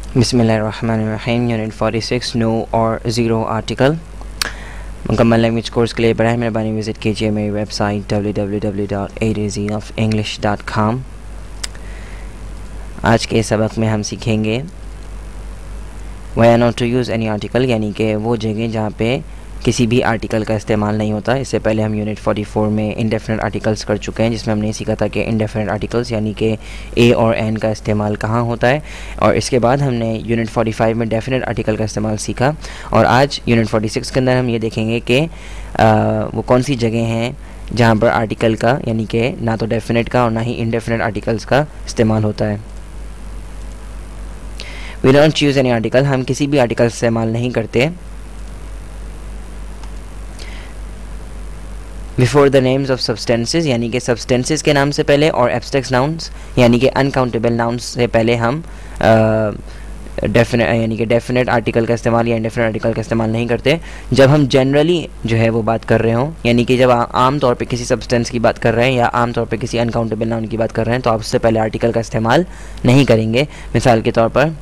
बिस्मिल्लाहिर्रहमानिर्रहीम। Unit 46 no और zero article. मुकम्मल लैंग्वेज कोर्स के लिए बराए मेहरबानी विज़िट कीजिए मेरी वेबसाइट www.azofoфenglish.com। आज के सबक में हम सीखेंगे where not to use any article, यानी कि वो जगह जहाँ पे किसी भी आर्टिकल का इस्तेमाल नहीं होता। इससे पहले हम यूनिट 44 में इंडेफिनिट आर्टिकल्स कर चुके हैं, जिसमें हमने सीखा था कि इंडेफिनिट आर्टिकल्स यानी कि ए और एन का इस्तेमाल कहाँ होता है। और इसके बाद हमने यूनिट 45 में डेफिनिट आर्टिकल का इस्तेमाल सीखा। और आज यूनिट 46 के अंदर हम ये देखेंगे कि वो कौन सी जगह हैं जहाँ पर आर्टिकल का यानी कि ना तो डेफिनिट का और ना ही इंडेफिनिट आर्टिकल्स का इस्तेमाल होता है। We don't choose any article, हम किसी भी आर्टिकल इस्तेमाल नहीं करते before the names of substances, यानी कि सब्सटेंसेस के नाम से पहले, और एब्स्ट्रैक्ट नाउन्स यानी कि अनकाउंटेबल नाउन्स से पहले हम डेफिनेट आर्टिकल का इस्तेमाल या इंडेफिनेट आर्टिकल का इस्तेमाल नहीं करते। जब हम जनरली जो है वो बात कर रहे हों, यानी कि जब आम तौर पे किसी सब्सटेंस की बात कर रहे हैं या आम तौर पे किसी अनकाउंटेबल नाउन की बात कर रहे हैं, तो आप उससे पहले आर्टिकल का इस्तेमाल नहीं करेंगे। मिसाल के तौर पर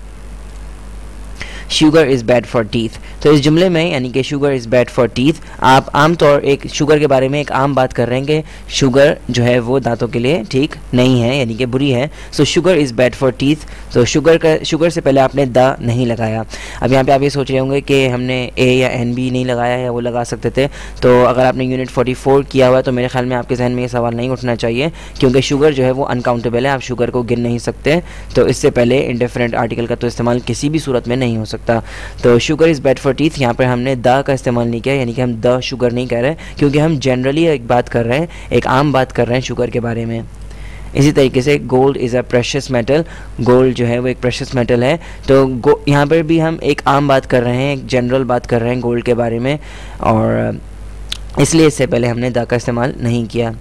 sugar is bad for teeth, तो इस जुमले में यानी कि sugar is bad for teeth आप आम तौर एक शुगर के बारे में एक आम बात कर रहे हैं कि शुगर जो है वो दांतों के लिए ठीक नहीं है, यानी कि बुरी है। सो sugar is bad for teeth, तो शुगर से पहले आपने द नहीं लगाया। अब यहाँ पे आप ये सोच रहे होंगे कि हमने ए या एन बी नहीं लगाया या वो लगा सकते थे। तो अगर आपने यूनिट 44 किया हुआ है तो मेरे ख्याल में आपके जहन में ये सवाल नहीं उठना चाहिए, क्योंकि शुगर जो है वो अनकाउंटेबल है, आप शुगर को गिन नहीं सकते। तो इससे पहले इंडेफिनिट आर्टिकल का तो इस्तेमाल किसी भी सूरत में नहीं हो सकता। तो sugar is bad for teeth, यहाँ पर हमने द का इस्तेमाल नहीं किया, यानी कि हम द शुगर नहीं कह रहे, क्योंकि हम जनरली एक बात कर रहे हैं, एक आम बात कर रहे हैं शुगर के बारे में। इसी तरीके से gold is a precious metal, gold जो है वो एक प्रेशियस मेटल है। तो यहाँ पर भी हम एक आम बात कर रहे हैं, एक जनरल बात कर रहे हैं गोल्ड के बारे में, और इसलिए इससे पहले हमने द का इस्तेमाल नहीं किया।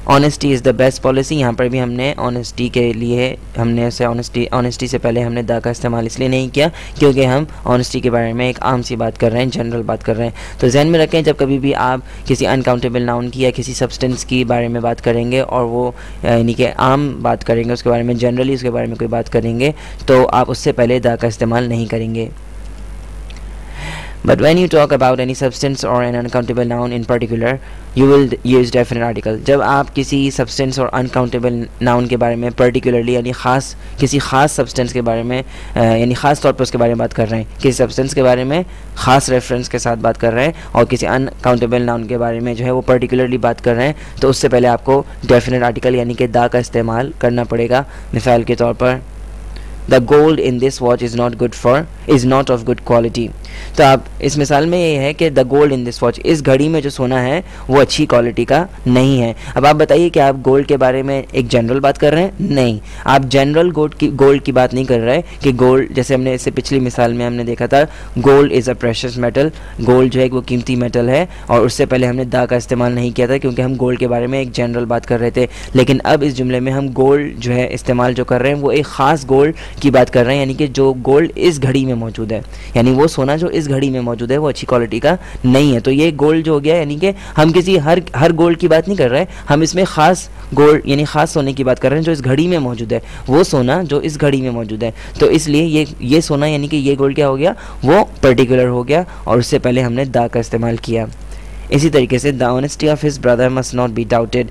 Honesty is the best policy, यहाँ पर भी हमने ऑनेस्टी के लिए हमने उसे ऑनेस्टी से पहले हमने द का इस्तेमाल इसलिए नहीं किया क्योंकि हम ऑनेस्टी के बारे में एक आम सी बात कर रहे हैं, जनरल बात कर रहे हैं। तो जहन में रखें, जब कभी भी आप किसी अनकाउंटेबल नाउन की या किसी सब्सटेंस की बारे में बात करेंगे और वो यानी कि आम बात करेंगे उसके बारे में, जनरली उसके बारे में कोई बात करेंगे, तो आप उससे पहले द का इस्तेमाल नहीं करेंगे। But when you talk about any substance or an uncountable noun in particular, you will use definite article. जब आप किसी substance और uncountable noun के बारे में particularly यानी किसी ख़ास substance के बारे में यानी ख़ास तौर पर उसके बारे में बात कर रहे हैं, किसी substance के बारे में ख़ास reference के साथ बात कर रहे हैं, और किसी uncountable noun के बारे में जो है वो particularly बात कर रहे हैं, तो उससे पहले आपको definite article यानी कि दा का इस्तेमाल करना पड़ेगा। मिसाल के तौर पर The gold in this watch is not of good quality. तो आप इस मिसाल में ये है कि the gold in this watch, इस घड़ी में जो सोना है वो अच्छी क्वालिटी का नहीं है। अब आप बताइए कि आप गोल्ड के बारे में एक जनरल बात कर रहे हैं? नहीं, आप जनरल गोल्ड की बात नहीं कर रहे कि गोल्ड, जैसे हमने इससे पिछली मिसाल में हमने देखा था gold is a precious metal, gold जो है वो कीमती मेटल है, और उससे पहले हमने द का इस्तेमाल नहीं किया था क्योंकि हम गोल्ड के बारे में एक जनरल बात कर रहे थे। लेकिन अब इस जुमले में हम गोल्ड जो है इस्तेमाल जो कर रहे हैं वो एक ख़ास गोल्ड की बात कर रहे हैं, यानी कि जो गोल्ड इस घड़ी में मौजूद है, यानी वो सोना जो इस घड़ी में मौजूद है वो अच्छी क्वालिटी का नहीं है। तो ये गोल्ड जो हो गया, यानी कि हम किसी हर गोल्ड की बात नहीं कर रहे, हम इसमें ख़ास गोल्ड यानी ख़ास सोने की बात कर रहे हैं जो इस घड़ी में मौजूद है, वो सोना जो इस घड़ी में मौजूद है। तो इसलिए ये सोना यानी कि ये गोल्ड क्या हो गया, वो पर्टिकुलर हो गया, और उससे पहले हमने द का इस्तेमाल किया। इसी तरीके से the honesty of his brother must not be doubted,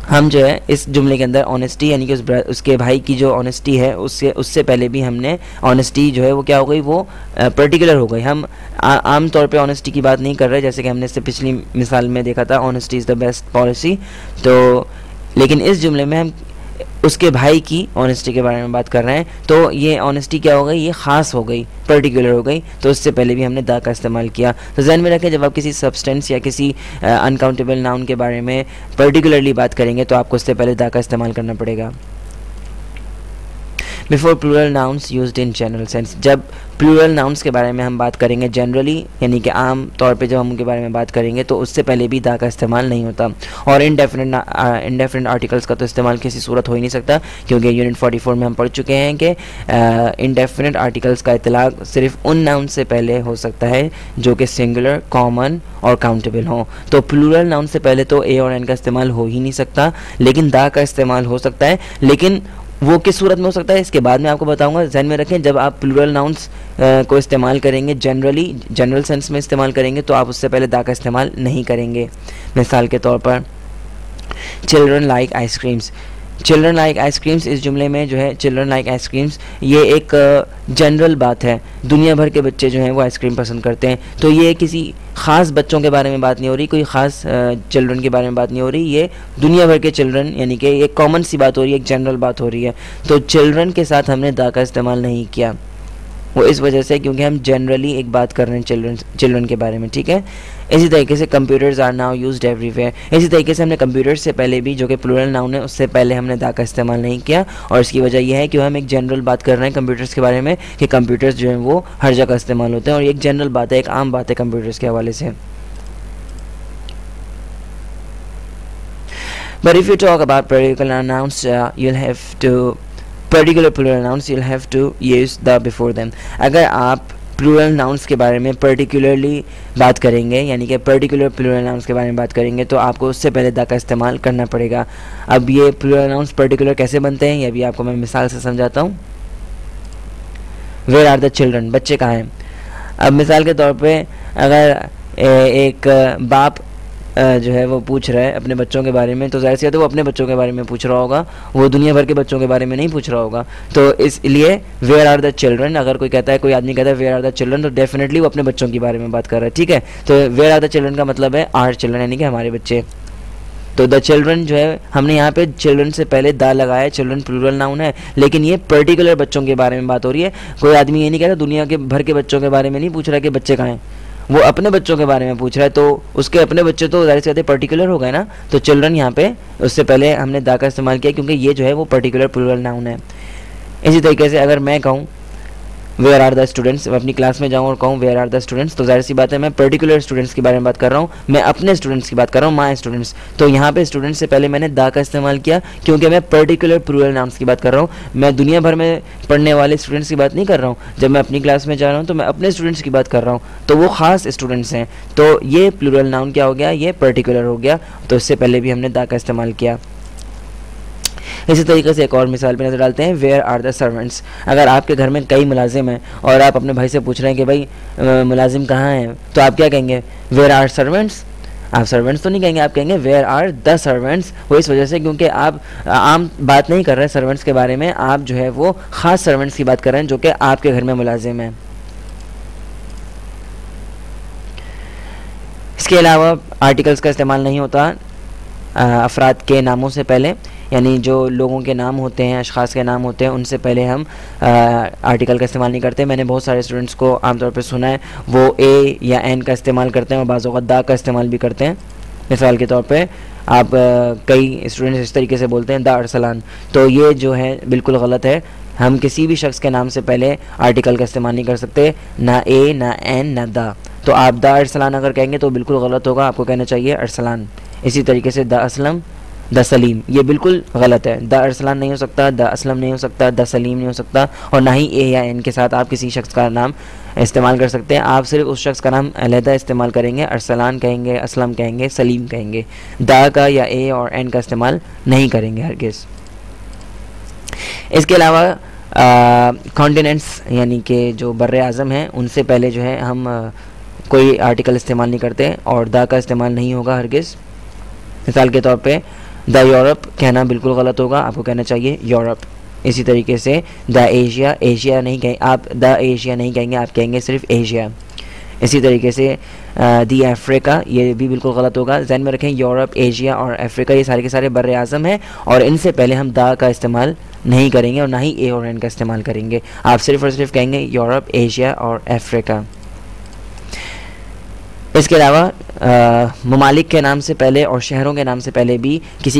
हम जो है इस जुमले के अंदर ऑनेस्टी यानी कि उसके भाई की जो ऑनेस्टी है उससे पहले भी हमने ऑनेस्टी जो है वो क्या हो गई, वो पर्टिकुलर हो गई। हम आम तौर पे ऑनेस्टी की बात नहीं कर रहे, जैसे कि हमने इससे पिछली मिसाल में देखा था honesty is the best policy. तो लेकिन इस जुमले में हम उसके भाई की ऑनेस्टी के बारे में बात कर रहे हैं, तो ये ऑनेस्टी क्या हो गई, ये ख़ास हो गई, पर्टिकुलर हो गई। तो उससे पहले भी हमने द का इस्तेमाल किया। तो जहन में रखें, जब आप किसी सब्सटेंस या किसी अनकाउंटेबल नाउन के बारे में पर्टिकुलरली बात करेंगे तो आपको उससे पहले द का इस्तेमाल करना पड़ेगा। Before plural nouns used in general sense, जब प्लूरल नाउन्स के बारे में हम बात करेंगे जनरली यानी कि आम तौर पे जब हम उनके बारे में बात करेंगे तो उससे पहले भी दा का इस्तेमाल नहीं होता। और इंडेफिनिट आर्टिकल्स का तो इस्तेमाल किसी सूरत हो ही नहीं सकता, क्योंकि यूनिट 44 में हम पढ़ चुके हैं कि इंडेफिनिट आर्टिकल्स का इतलाक सिर्फ उन नाउन से पहले हो सकता है जो कि सिंगुलर, कॉमन और काउंटेबल हों। तो प्लूरल नाउन से पहले तो ए और एन का इस्तेमाल हो ही नहीं सकता, लेकिन दा का इस्तेमाल हो सकता है। लेकिन वो किस सूरत में हो सकता है इसके बाद में आपको बताऊंगा। ध्यान में रखें, जब आप प्लूरल नाउन्स को इस्तेमाल करेंगे, जनरल सेंस में इस्तेमाल करेंगे, तो आप उससे पहले दा का इस्तेमाल नहीं करेंगे। मिसाल के तौर पर children like ice creams, children like ice creams, इस जुमले में जो है चिल्ड्रन लाइक आइसक्रीम्स ये एक जनरल बात है, दुनिया भर के बच्चे जो हैं वो आइसक्रीम पसंद करते हैं। तो ये किसी ख़ास बच्चों के बारे में बात नहीं हो रही, कोई ख़ास चिल्ड्रन के बारे में बात नहीं हो रही, ये दुनिया भर के चिल्ड्रन, यानी कि एक कॉमन सी बात हो रही है, एक जनरल बात हो रही है। तो चिल्ड्रन के साथ हमने दा का इस्तेमाल नहीं किया, वो इस वजह से क्योंकि हम जनरली एक बात कर रहे हैं चिल्ड्रन के बारे में, ठीक है। इसी तरीके से computers are now used everywhere, इसी तरीके से हमने कंप्यूटर्स से पहले भी, जो कि प्लूरल नाउन है, उससे पहले हमने दा का इस्तेमाल नहीं किया। और इसकी वजह यह है कि हम एक जनरल बात कर रहे हैं कंप्यूटर्स के बारे में कि कंप्यूटर्स जो हैं वो हर जगह इस्तेमाल होते हैं, और एक जनरल बात है, एक आम बात है कंप्यूटर्स के हवाले से। But if you talk about particular nouns, you'll have to particular plural nouns, you'll have to use the before them. अगर आप प्लूरल नाउन्स के बारे में पर्टिकुलरली बात करेंगे, यानी कि पर्टिकुलर प्लूरल नाउन्स के बारे में बात करेंगे, तो आपको उससे पहले दा का इस्तेमाल करना पड़ेगा। अब ये प्लूरल नाउन्स पर्टिकुलर कैसे बनते हैं, ये भी आपको मैं मिसाल से समझाता हूँ। वेयर आर द चिल्ड्रन, बच्चे कहाँ हैं। अब मिसाल के तौर पे अगर एक बाप जो है वो पूछ रहा है अपने बच्चों के बारे में, तो जाहिर सी बात है वो अपने बच्चों के बारे में पूछ रहा होगा, वो दुनिया भर के बच्चों के बारे में नहीं पूछ रहा होगा। तो इसलिए वेयर आर द चिल्ड्रन, अगर कोई कहता है, कोई आदमी कहता है वेयर आर द चिल्ड्रन, तो डेफिनेटली वो अपने बच्चों के बारे में बात कर रहा है, ठीक है। तो वेयर आर द चिल्ड्रन का मतलब है आर चिल्ड्रन, यानी कि हमारे बच्चे। तो द चिल्ड्रन जो है, हमने यहाँ पे चिल्ड्रन से पहले दा लगाया, चिल्ड्रन प्लूरल नाउन है, लेकिन ये पर्टिकुलर बच्चों के बारे में बात हो रही है। कोई आदमी ये नहीं कहता दुनिया के भर के बच्चों के बारे में नहीं पूछ रहा है कि बच्चे कहाँ हैं, वो अपने बच्चों के बारे में पूछ रहा है, तो उसके अपने बच्चे तो ज़ाहिर सी बात है पर्टिकुलर हो गए ना। तो चिल्ड्रन यहाँ पे उससे पहले हमने दा का इस्तेमाल किया, क्योंकि ये जो है वो पर्टिकुलर प्लूरल नाउन है। इसी तरीके से अगर मैं कहूँ वेयर आर द स्टूडेंट्स, मैं अपनी क्लास में जाऊँ और कहूँ वेयर आर द स्टूडेंट्स, तो जाहिर सी बात है मैं पर्टिकुलर स्टूडेंट्स के बारे में बात कर रहा हूँ, मैं अपने स्टूडेंट्स की बात कर रहा हूँ, माय स्टूडेंट्स। तो यहाँ पे स्टूडेंट्स से पहले मैंने दा का इस्तेमाल किया, क्योंकि मैं पर्टिकुलर प्लूरल नाउन्स की बात कर रहा हूँ, मैं दुनिया भर में पढ़ने वाले स्टूडेंट्स की बात नहीं कर रहा हूँ। जब मैं अपनी क्लास में जा रहा हूँ तो मैं अपने स्टूडेंट्स की बात कर रहा हूँ, तो वो ख़ास स्टूडेंट्स हैं। तो ये प्लूरल नाउन क्या हो गया, ये पर्टिकुलर हो गया, तो इससे पहले भी हमने दा का इस्तेमाल किया। इसी तरीके से एक और मिसाल पे नज़र डालते हैं, वेयर आर द सर्वेंट्स। अगर आपके घर में कई मुलाजिम हैं और आप अपने भाई से पूछ रहे हैं कि भाई मुलाजिम कहाँ हैं, तो आप क्या कहेंगे, वेयर आर सर्वेंट्स। आप सर्वेंट्स तो नहीं कहेंगे, आप कहेंगे वेयर आर द सर्वेंट्स। वो इस वजह से क्योंकि आप आम बात नहीं कर रहे हैं सर्वेंट्स के बारे में, आप जो है वो ख़ास सर्वेंट्स की बात कर रहे हैं जो कि आपके घर में मुलाजिम हैं। इसके अलावा आर्टिकल्स का इस्तेमाल नहीं होता अफराद के नामों से पहले, यानी जो लोगों के नाम होते हैं, अशख़ास के नाम होते हैं, उनसे पहले हम आर्टिकल का इस्तेमाल नहीं करते। मैंने बहुत सारे स्टूडेंट्स को आमतौर पर सुना है वो ए या एन का इस्तेमाल करते हैं और बाज़ औक़ात दा का इस्तेमाल भी करते हैं। मिसाल के तौर पे आप कई स्टूडेंट्स इस तरीके से बोलते हैं दा अरसलान, तो ये जो है बिल्कुल गलत है। हम किसी भी शख्स के नाम से पहले आर्टिकल का इस्तेमाल नहीं कर सकते, ना ए, ना एन, ना दा। तो आप दा अरसलान अगर कहेंगे तो बिल्कुल गलत होगा, आपको कहना चाहिए अरसलान। इसी तरीके से द असलम, द सलीम, ये बिल्कुल गलत है। द अरसलान नहीं हो सकता, द असलम नहीं हो सकता, द सलीम नहीं हो सकता, और ना ही ए या एन के साथ आप किसी शख्स का नाम इस्तेमाल कर सकते हैं। आप सिर्फ उस शख्स का नाम अलहदा इस्तेमाल करेंगे, अरसलान कहेंगे, असलम कहेंगे, सलीम कहेंगे, दा का या ए और एन का इस्तेमाल नहीं करेंगे हरगिज़। इसके अलावा कॉन्टिनेंट्स यानी कि जो बर्रे आज़म हैं, उनसे पहले जो है हम कोई आर्टिकल इस्तेमाल नहीं करते और दा का इस्तेमाल नहीं होगा हरगिज़। मिसाल के तौर पे द यूरोप कहना बिल्कुल गलत होगा, आपको कहना चाहिए यूरोप। इसी तरीके से द एशिया, एशिया नहीं कहें आप, द एशिया नहीं कहेंगे, आप कहेंगे सिर्फ एशिया। इसी तरीके से दी अफ्रीका, ये भी बिल्कुल गलत होगा। ज़हन में रखें यूरोप, एशिया और अफ्रीका ये सारे के सारे बर्रे आज़म हैं और इनसे पहले हम दा का इस्तेमाल नहीं करेंगे और ना ही ए और एन का इस्तेमाल करेंगे। आप सिर्फ और सिर्फ कहेंगे यूरोप, एशिया और अफ्रीका। इसके अलावा ममालिक के नाम से पहले और शहरों के नाम से पहले भी किसी